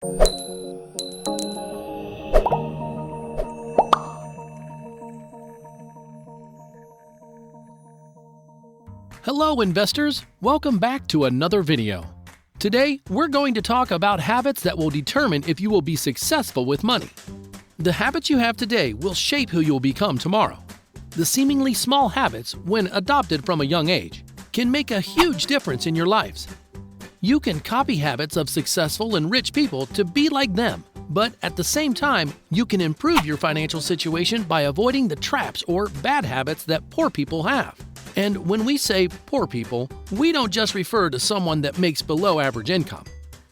Hello investors, welcome back to another video. Today, we're going to talk about habits that will determine if you will be successful with money. The habits you have today will shape who you'll become tomorrow. The seemingly small habits, when adopted from a young age, can make a huge difference in your lives. You can copy habits of successful and rich people to be like them, but at the same time, you can improve your financial situation by avoiding the traps or bad habits that poor people have. And when we say poor people, we don't just refer to someone that makes below average income.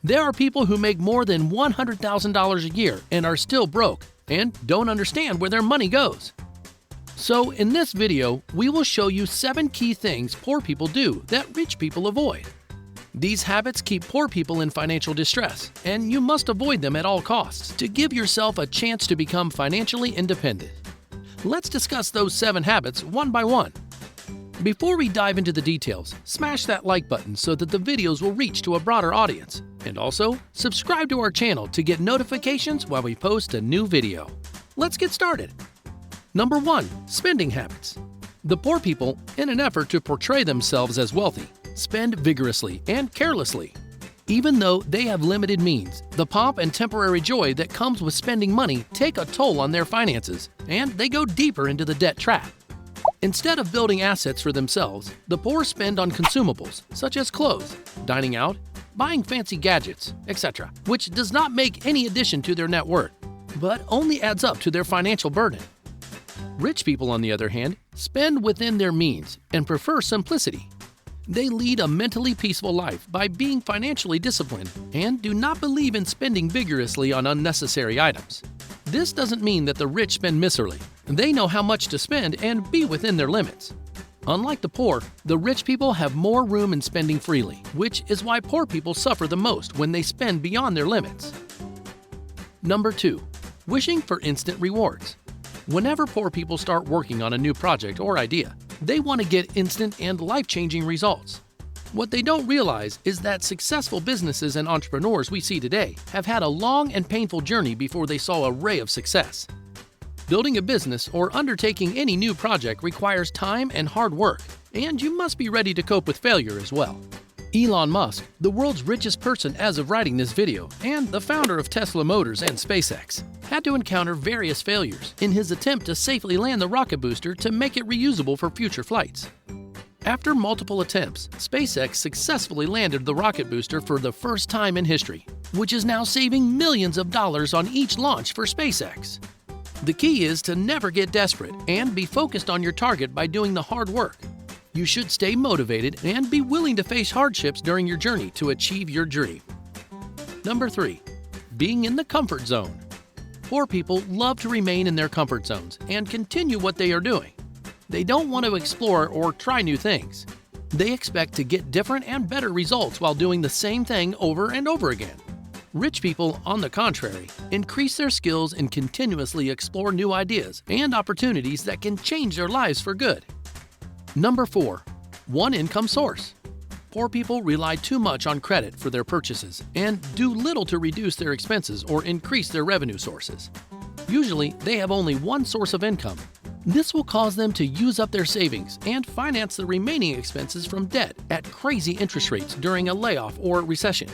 There are people who make more than $100,000 a year and are still broke and don't understand where their money goes. So in this video, we will show you 7 key things poor people do that rich people avoid. These habits keep poor people in financial distress, and you must avoid them at all costs to give yourself a chance to become financially independent. Let's discuss those 7 habits one by one. Before we dive into the details, smash that like button so that the videos will reach to a broader audience. And also, subscribe to our channel to get notifications while we post a new video. Let's get started. Number 1. Spending habits. The poor people, in an effort to portray themselves as wealthy, spend vigorously and carelessly. Even though they have limited means, the pomp and temporary joy that comes with spending money take a toll on their finances, and they go deeper into the debt trap. Instead of building assets for themselves, the poor spend on consumables, such as clothes, dining out, buying fancy gadgets, etc., which does not make any addition to their net worth, but only adds up to their financial burden. Rich people, on the other hand, spend within their means and prefer simplicity. They lead a mentally peaceful life by being financially disciplined and do not believe in spending vigorously on unnecessary items. This doesn't mean that the rich spend miserly. They know how much to spend and be within their limits. Unlike the poor, the rich people have more room in spending freely, which is why poor people suffer the most when they spend beyond their limits. Number 2. Wishing for instant rewards. Whenever poor people start working on a new project or idea, they want to get instant and life-changing results. What they don't realize is that successful businesses and entrepreneurs we see today have had a long and painful journey before they saw a ray of success. Building a business or undertaking any new project requires time and hard work, and you must be ready to cope with failure as well. Elon Musk, the world's richest person as of writing this video, and the founder of Tesla Motors and SpaceX, had to encounter various failures in his attempt to safely land the rocket booster to make it reusable for future flights. After multiple attempts, SpaceX successfully landed the rocket booster for the first time in history, which is now saving millions of dollars on each launch for SpaceX. The key is to never get desperate and be focused on your target by doing the hard work. You should stay motivated and be willing to face hardships during your journey to achieve your dream. Number 3. Being in the comfort zone. Poor people love to remain in their comfort zones and continue what they are doing. They don't want to explore or try new things. They expect to get different and better results while doing the same thing over and over again. Rich people, on the contrary, increase their skills and continuously explore new ideas and opportunities that can change their lives for good. Number 4. One income source. Poor people rely too much on credit for their purchases and do little to reduce their expenses or increase their revenue sources. Usually, they have only one source of income. This will cause them to use up their savings and finance the remaining expenses from debt at crazy interest rates during a layoff or recession.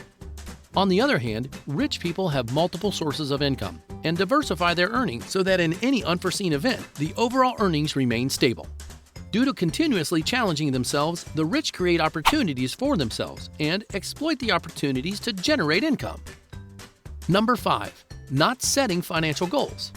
On the other hand, rich people have multiple sources of income and diversify their earnings so that in any unforeseen event, the overall earnings remain stable. Due to continuously challenging themselves, the rich create opportunities for themselves and exploit the opportunities to generate income. Number 5. Not setting financial goals.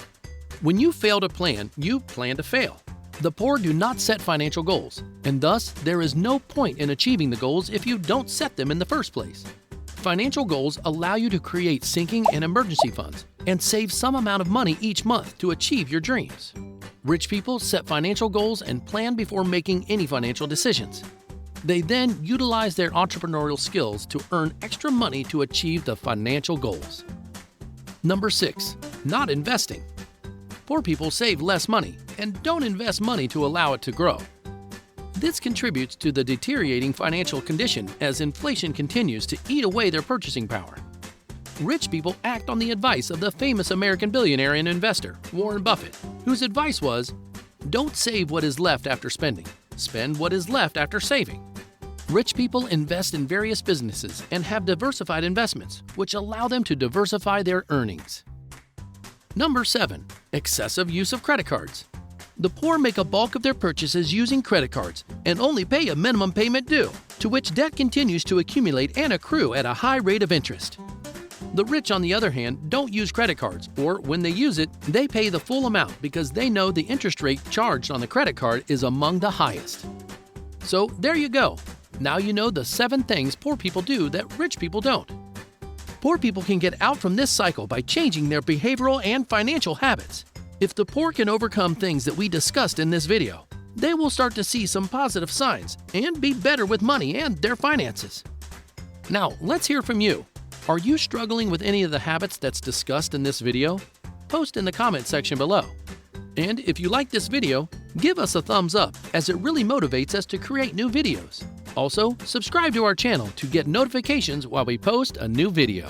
When you fail to plan, you plan to fail. The poor do not set financial goals, and thus there is no point in achieving the goals if you don't set them in the first place. Financial goals allow you to create sinking and emergency funds and save some amount of money each month to achieve your dreams. Rich people set financial goals and plan before making any financial decisions. They then utilize their entrepreneurial skills to earn extra money to achieve the financial goals. Number 6. Not investing. Poor people save less money and don't invest money to allow it to grow. This contributes to the deteriorating financial condition as inflation continues to eat away their purchasing power. Rich people act on the advice of the famous American billionaire and investor, Warren Buffett, whose advice was, "Don't save what is left after spending. Spend what is left after saving." Rich people invest in various businesses and have diversified investments, which allow them to diversify their earnings. Number 7. Excessive use of credit cards. The poor make a bulk of their purchases using credit cards and only pay a minimum payment due, to which debt continues to accumulate and accrue at a high rate of interest. The rich, on the other hand, don't use credit cards, or when they use it, they pay the full amount because they know the interest rate charged on the credit card is among the highest. So there you go. Now you know the 7 things poor people do that rich people don't. Poor people can get out from this cycle by changing their behavioral and financial habits. If the poor can overcome things that we discussed in this video, they will start to see some positive signs and be better with money and their finances. Now, let's hear from you. Are you struggling with any of the habits that's discussed in this video? Post in the comment section below. And if you like this video, give us a thumbs up, as it really motivates us to create new videos. Also, subscribe to our channel to get notifications while we post a new video.